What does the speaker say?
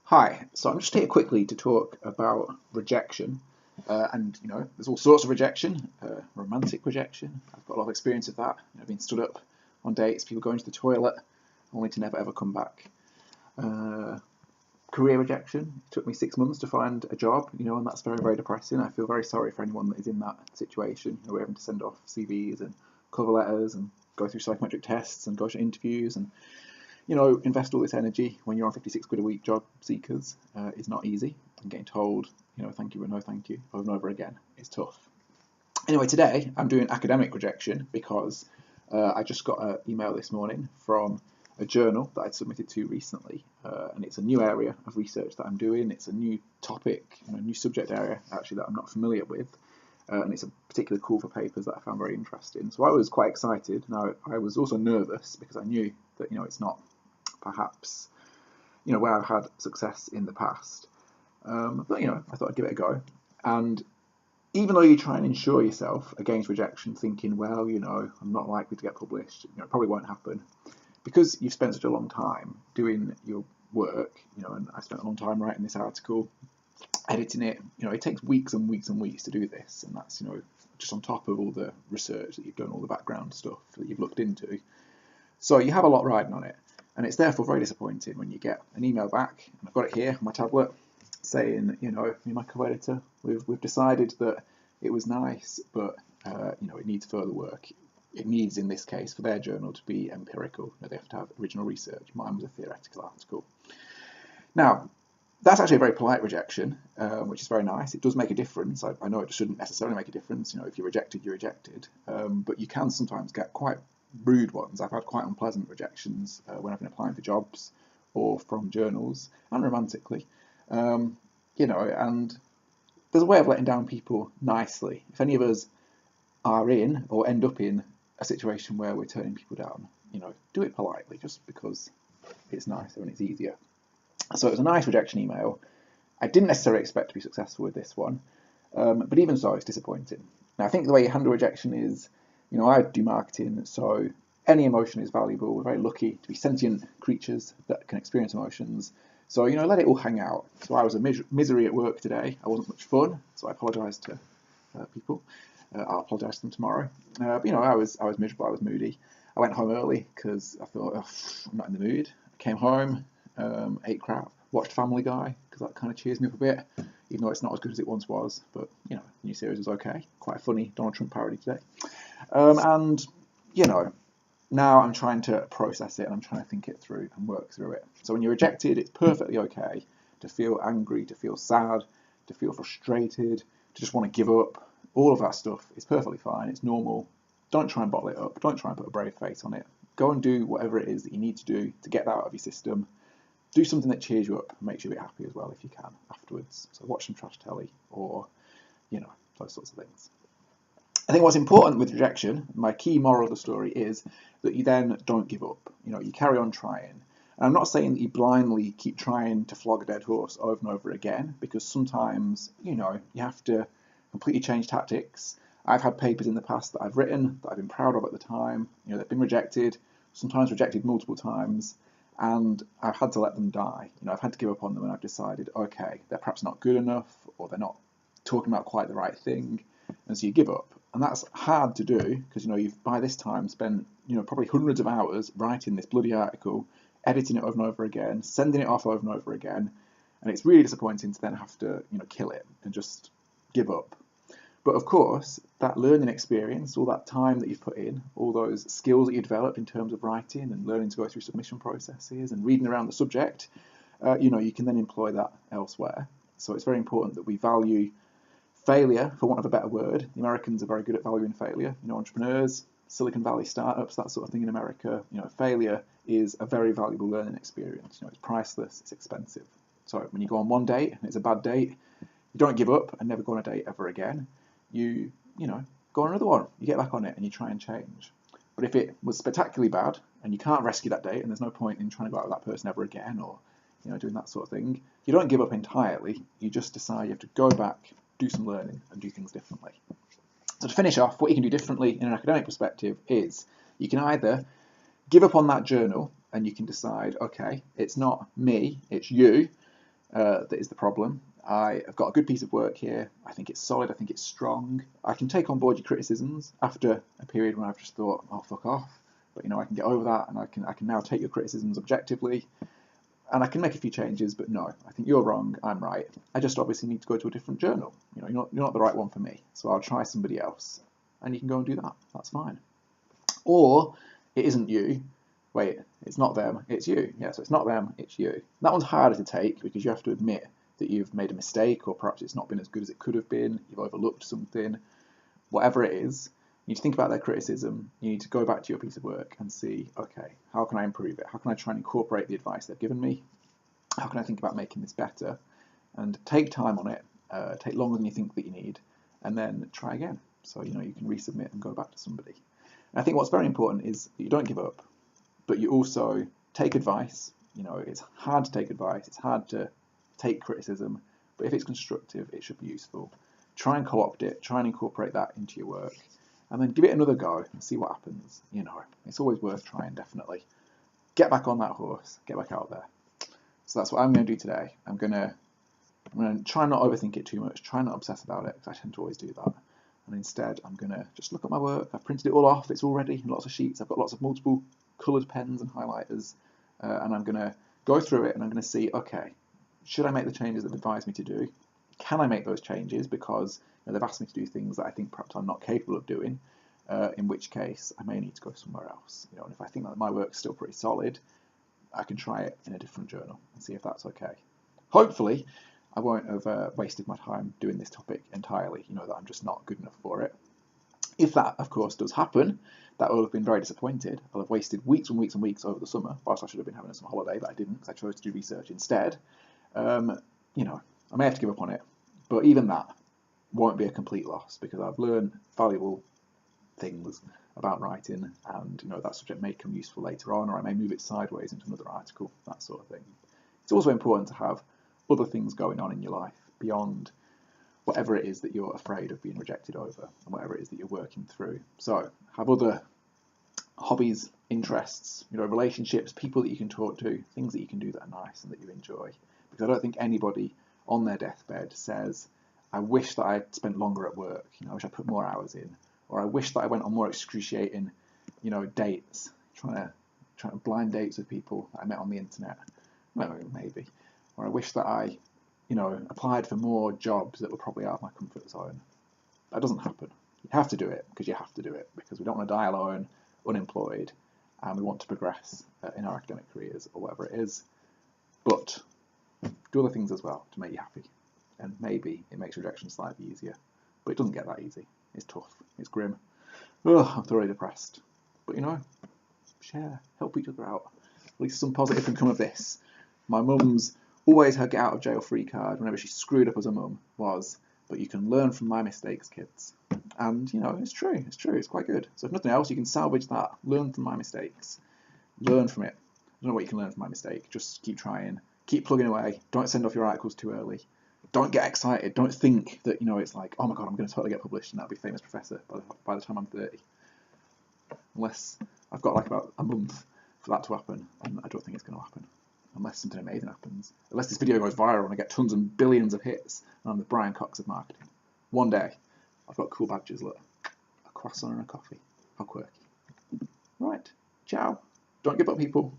Hi, so I'm just here quickly to talk about rejection. And there's all sorts of rejection, romantic rejection. I've got a lot of experience of that. Being stood up on dates, people going to the toilet, only to never ever come back. Uh, Career rejection. It took me 6 months to find a job, and that's very, very depressing. I feel very sorry for anyone that is in that situation. We're having to send off CVs and cover letters and go through psychometric tests and go to interviews and invest all this energy when you're on 56 quid a week job seekers is not easy. And getting told, thank you but no thank you over and over again is tough. Anyway, today I'm doing academic rejection because I just got an email this morning from a journal that I'd submitted to recently, and it's a new area of research that I'm doing. It's a new topic, a new subject area actually that I'm not familiar with, and it's a particular call for papers that I found very interesting. So I was quite excited. Now I was also nervous because I knew that it's not perhaps where I've had success in the past, but I thought I'd give it a go. And even though you try and insure yourself against rejection, thinking, well, I'm not likely to get published, it probably won't happen, because you've spent such a long time doing your work, and I spent a long time writing this article, editing it. It takes weeks and weeks and weeks to do this, and that's just on top of all the research that you've done, all the background stuff that you've looked into. So you have a lot riding on it, and it's therefore very disappointing when you get an email back, and I've got it here on my tablet, saying, me and my co-editor, we've decided that it was nice, but it needs further work. It needs, in this case, for their journal to be empirical. They have to have original research. Mine was a theoretical article. Now, that's actually a very polite rejection, which is very nice. It does make a difference. I know it shouldn't necessarily make a difference. If you're rejected, you're rejected. But you can sometimes get quite rude ones. I've had quite unpleasant rejections when I've been applying for jobs or from journals, and romantically. And there's a way of letting down people nicely. If any of us are in or end up in a situation where we're turning people down, do it politely, just because it's nicer and it's easier. So it was a nice rejection email. I didn't necessarily expect to be successful with this one, but even so, it's disappointing. Now, I think the way you handle rejection is, I do marketing, so any emotion is valuable. We're very lucky to be sentient creatures that can experience emotions. So, let it all hang out. So I was a misery at work today. I wasn't much fun, so I apologise to people. I'll apologise to them tomorrow. But, I was miserable. I was moody. I went home early because I thought, I'm not in the mood. I came home, ate crap, watched Family Guy because that kind of cheers me up a bit, even though it's not as good as it once was. But the new series is okay. Quite a funny Donald Trump parody today. And now I'm trying to process it, and I'm trying to think it through and work through it. So when you're rejected, it's perfectly okay to feel angry, to feel sad, to feel frustrated, to just want to give up. All of that stuff is perfectly fine. It's normal. Don't try and bottle it up. Don't try and put a brave face on it. Go and do whatever it is that you need to do to get that out of your system. Do something that cheers you up and makes you a bit happy as well if you can afterwards. So watch some trash telly or, those sorts of things. I think what's important with rejection, my key moral of the story, is that you then don't give up. You carry on trying. And I'm not saying that you blindly keep trying to flog a dead horse over and over again, because sometimes, you have to completely change tactics. I've had papers in the past that I've written that I've been proud of at the time. They've been rejected, sometimes rejected multiple times, and I've had to let them die. I've had to give up on them, and I've decided, okay, they're perhaps not good enough, or they're not talking about quite the right thing, and so you give up. And that's hard to do because you've by this time spent probably hundreds of hours writing this bloody article, editing it over and over again, sending it off over and over again, and it's really disappointing to then have to kill it and just give up. But of course, that learning experience, all that time that you've put in, all those skills that you developed in terms of writing and learning to go through submission processes and reading around the subject, you can then employ that elsewhere. So it's very important that we value failure, for want of a better word. The Americans are very good at valuing failure. Entrepreneurs, Silicon Valley startups, that sort of thing in America. Failure is a very valuable learning experience. It's priceless, it's expensive. So when you go on one date and it's a bad date, you don't give up and never go on a date ever again. You go on another one. You get back on it and you try and change. But if it was spectacularly bad and you can't rescue that date and there's no point in trying to go out with that person ever again or doing that sort of thing, you don't give up entirely. You just decide you have to go back, do some learning and do things differently. So to finish off, what you can do differently in an academic perspective is you can either give up on that journal and you can decide, okay, it's not me, it's you. that is the problem. I have got a good piece of work here. I think it's solid. I think it's strong. I can take on board your criticisms after a period when I've just thought, oh, fuck off. But I can get over that, and I can now take your criticisms objectively, and I can make a few changes. But no, I think you're wrong. I'm right. I just obviously need to go to a different journal. You're not the right one for me. So I'll try somebody else, and you can go and do that. That's fine. Or it isn't you. Wait, it's not them, it's you. Yeah, so it's not them, it's you. That one's harder to take because you have to admit that you've made a mistake, or perhaps it's not been as good as it could have been, you've overlooked something, whatever it is. You need to think about their criticism, you need to go back to your piece of work and see, okay, how can I improve it? How can I try and incorporate the advice they've given me? How can I think about making this better? And take time on it, take longer than you think that you need, and then try again. So, you can resubmit and go back to somebody. And I think what's very important is that you don't give up, but you also take advice. It's hard to take advice, it's hard to take criticism, but if it's constructive, it should be useful. Try and co-opt it, try and incorporate that into your work, and then give it another go and see what happens. It's always worth trying, definitely. Get back on that horse, get back out there. So that's what I'm going to do today. I'm going to try not overthink it too much, try not obsess about it, because I tend to always do that. And instead, I'm going to just look at my work. I've printed it all off, it's all ready, lots of sheets, I've got lots of multiple coloured pens and highlighters, and I'm going to go through it and I'm going to see, okay, should I make the changes that they've advised me to do? Can I make those changes because they've asked me to do things that I think perhaps I'm not capable of doing, in which case I may need to go somewhere else. And if I think that my work's still pretty solid, I can try it in a different journal and see if that's okay. Hopefully, I won't have wasted my time doing this topic entirely, that I'm just not good enough for it. If that, of course, does happen, that will have been very disappointed. I'll have wasted weeks and weeks and weeks over the summer, whilst I should have been having some holiday, but I didn't because I chose to do research instead. I may have to give up on it, but even that won't be a complete loss because I've learned valuable things about writing, and that subject may come useful later on, or I may move it sideways into another article, that sort of thing. It's also important to have other things going on in your life beyond whatever it is that you're afraid of being rejected over, and whatever it is that you're working through. So have other hobbies, interests, relationships, people that you can talk to, things that you can do that are nice and that you enjoy. Because I don't think anybody on their deathbed says, I wish that I'd spent longer at work, I wish I put more hours in, or I wish that I went on more excruciating, dates, trying to blind dates with people that I met on the internet. Well, maybe. Or I wish that I applied for more jobs that were probably out of my comfort zone. That doesn't happen. You have to do it because you have to do it, because we don't want to die alone, unemployed, and we want to progress in our academic careers or whatever it is. But do other things as well to make you happy. And maybe it makes rejection slightly easier. But it doesn't get that easy. It's tough. It's grim. Ugh, I'm thoroughly depressed. But share, help each other out. At least some positive can come of this. My mum's always her get out of jail free card whenever she screwed up as a mum was, but you can learn from my mistakes, kids. And it's true, it's quite good. So if nothing else, you can salvage that, learn from my mistakes, learn from it. I don't know what you can learn from my mistake, just keep trying, keep plugging away, don't send off your articles too early, don't get excited, don't think that it's like, oh my god, I'm going to totally get published and that'll be famous professor by the time I'm 30. Unless I've got about a month for that to happen, and I don't think it's going to happen. Unless something amazing happens. Unless this video goes viral and I get tons and billions of hits and I'm the Brian Cox of marketing. One day, I've got cool badges, look. A croissant and a coffee. How quirky. Right, ciao. Don't give up, people.